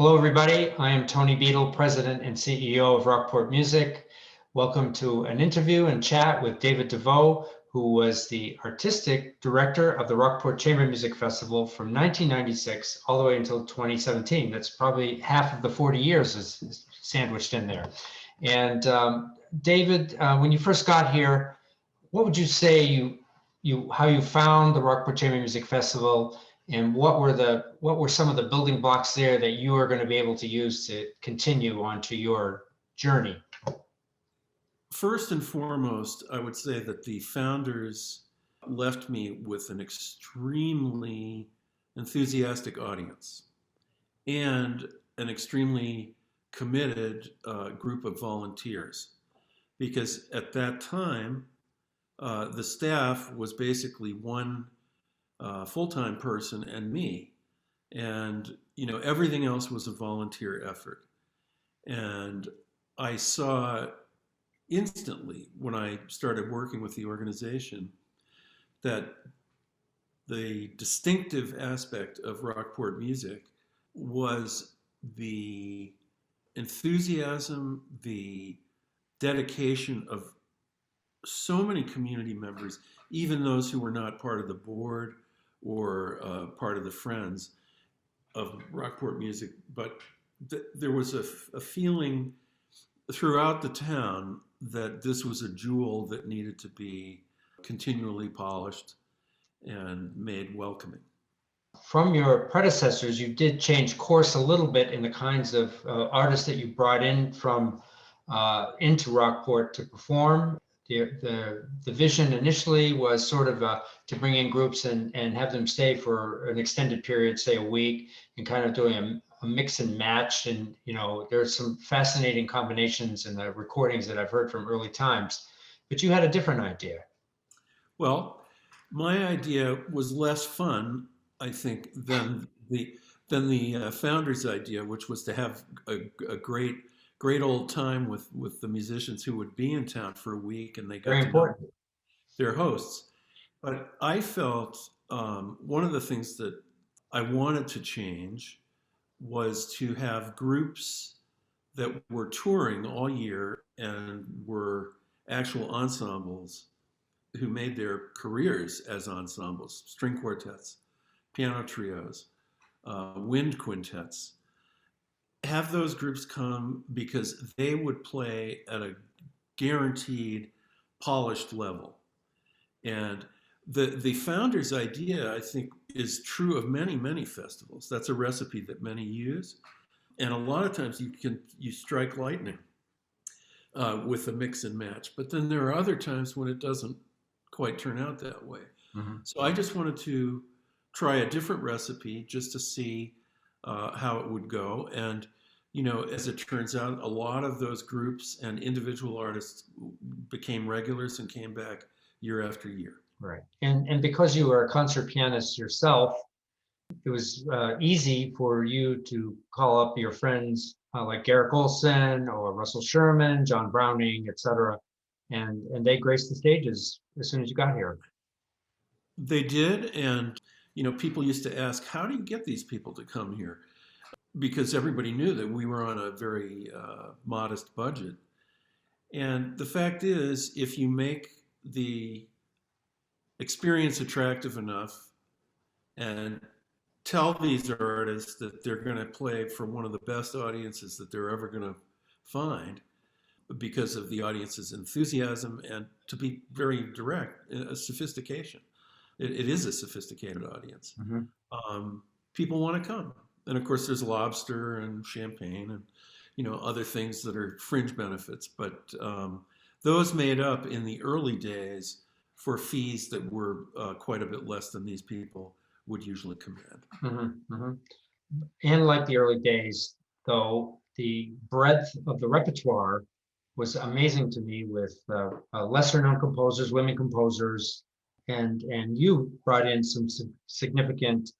Hello, everybody. I am Tony Beadle, President and CEO of Rockport Music. Welcome to an interview and chat with David Deveau, who was the artistic director of the Rockport Chamber Music Festival from 1996 all the way until 2017. That's probably half of the 40 years is sandwiched in there. And David, when you first got here, what would you say how you found the Rockport Chamber Music Festival? And what were some of the building blocks there that you are going to be able to use to continue onto your journey? First and foremost, I would say that the founders left me with an extremely enthusiastic audience and an extremely committed group of volunteers. Because at that time, the staff was basically one full-time person and me, and everything else was a volunteer effort. And I saw instantly when I started working with the organization that the distinctive aspect of Rockport music was the enthusiasm, the dedication of so many community members, even those who were not part of the board or part of the Friends of Rockport Music. But there was a feeling throughout the town that this was a jewel that needed to be continually polished and made welcoming. From your predecessors, you did change course a little bit in the kinds of artists that you brought in from into Rockport to perform. The vision initially was sort of to bring in groups and have them stay for an extended period, say a week, and kind of doing a mix and match. And there's some fascinating combinations in the recordings that I've heard from early times. But you had a different idea. Well, my idea was less fun, I think, than the founders' idea, which was to have a great old time with the musicians who would be in town for a week, and they got Very to know important. their hosts. But I felt one of the things that I wanted to change was to have groups that were touring all year and were actual ensembles who made their careers as ensembles, string quartets, piano trios, wind quintets. Have those groups come because they would play at a guaranteed polished level. And the founder's idea, I think, is true of many festivals. That's a recipe that many use. And a lot of times you strike lightning with a mix and match. But then there are other times when it doesn't quite turn out that way. Mm-hmm. So I just wanted to try a different recipe just to see how it would go. And, as it turns out, a lot of those groups and individual artists became regulars and came back year after year. Right. And because you were a concert pianist yourself, it was easy for you to call up your friends like Garrick Olson or Russell Sherman, John Browning, etc. And they graced the stages as soon as you got here. They did. And, people used to ask, how do you get these people to come here? Because everybody knew that we were on a very modest budget. And the fact is, if you make the experience attractive enough and tell these artists that they're going to play for one of the best audiences that they're ever going to find because of the audience's enthusiasm and, to be very direct, a sophistication. It is a sophisticated audience. Mm-hmm. People want to come. And of course, there's lobster and champagne and, other things that are fringe benefits. But those made up in the early days for fees that were quite a bit less than these people would usually command. Mm-hmm, mm-hmm. And like the early days, though, the breadth of the repertoire was amazing to me with lesser known composers, women composers, and you brought in some significant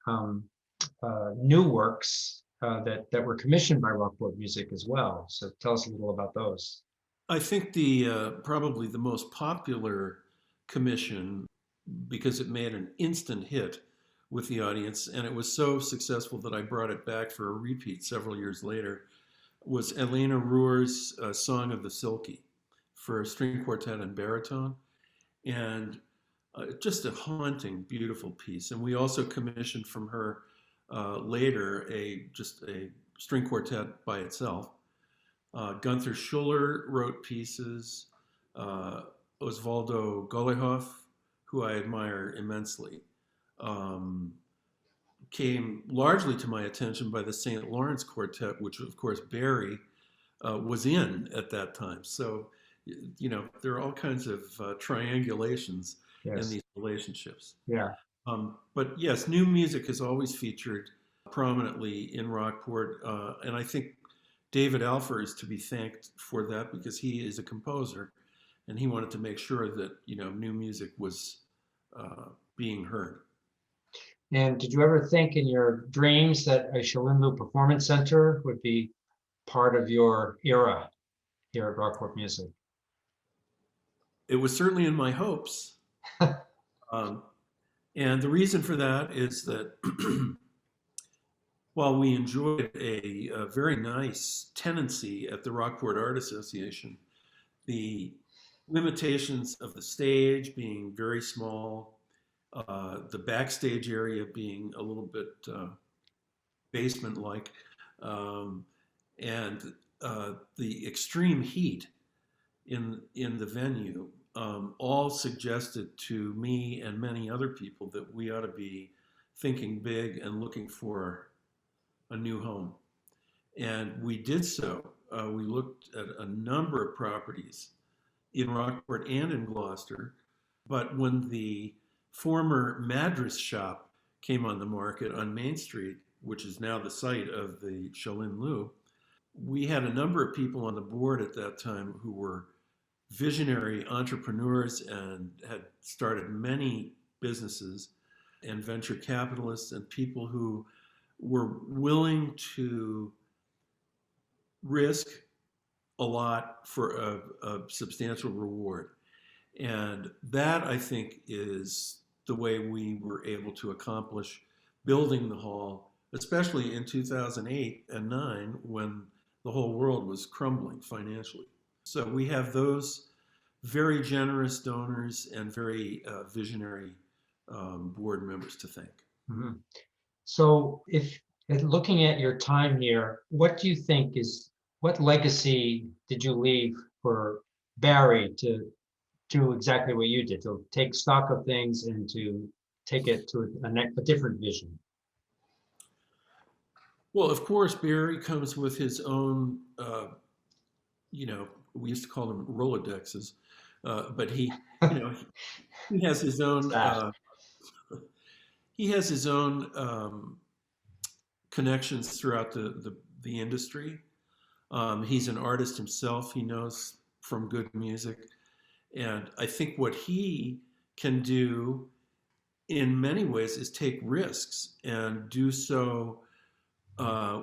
new works that were commissioned by Rockport Music as well. So tell us a little about those. I think probably the most popular commission, because it made an instant hit, with the audience, and it was so successful that I brought it back for a repeat several years later, was Elena Ruhr's Song of the Silky for string quartet and baritone. And just a haunting, beautiful piece. And we also commissioned from her later just a string quartet by itself. Gunther Schuller wrote pieces. Osvaldo Golehoff, who I admire immensely, came largely to my attention by the St. Lawrence Quartet, which of course Barry was in at that time. So, there are all kinds of triangulations in these relationships. Yeah. But yes, new music has always featured prominently in Rockport, and I think David Alfer is to be thanked for that because he is a composer, and he wanted to make sure that new music was being heard. And did you ever think in your dreams that a Shalin Performance Center would be part of your era here at Rockport Music? It was certainly in my hopes. And the reason for that is that while we enjoyed a very nice tenancy at the Rockport Art Association, the limitations of the stage being very small, the backstage area being a little bit basement-like, and the extreme heat in the venue all suggested to me and many other people that we ought to be thinking big and looking for a new home. And we did so. We looked at a number of properties in Rockport and in Gloucester, but when the former Madras shop came on the market on Main Street, which is now the site of the Shalin, we had a number of people on the board at that time who were visionary entrepreneurs and had started many businesses, and venture capitalists and people who were willing to risk a lot for a substantial reward. And that, I think, is the way we were able to accomplish building the hall, especially in 2008 and 9 when the whole world was crumbling financially. So we have those very generous donors and very visionary board members to thank. Mm-hmm. So if looking at your time here, what legacy did you leave for Barry to do exactly what you did, to take stock of things and to take it to a different vision? Well, of course, Barry comes with his own, we used to call them Rolodexes, but he has his own, connections throughout the industry. He's an artist himself. He knows from good music. And I think what he can do in many ways is take risks and do so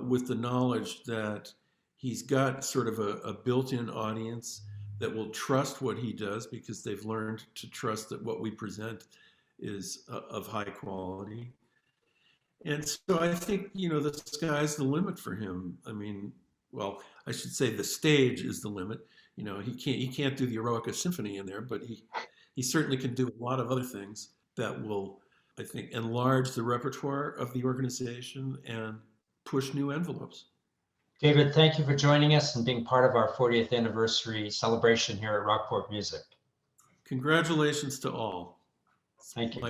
with the knowledge that he's got sort of a built-in audience that will trust what he does because they've learned to trust that what we present is of high quality. And so I think, the sky's the limit for him. I mean, well, I should say the stage is the limit. He can't do the Eroica Symphony in there, but he certainly can do a lot of other things that will, I think, enlarge the repertoire of the organization and push new envelopes. David, thank you for joining us and being part of our 40th anniversary celebration here at Rockport Music. Congratulations to all. Thank you.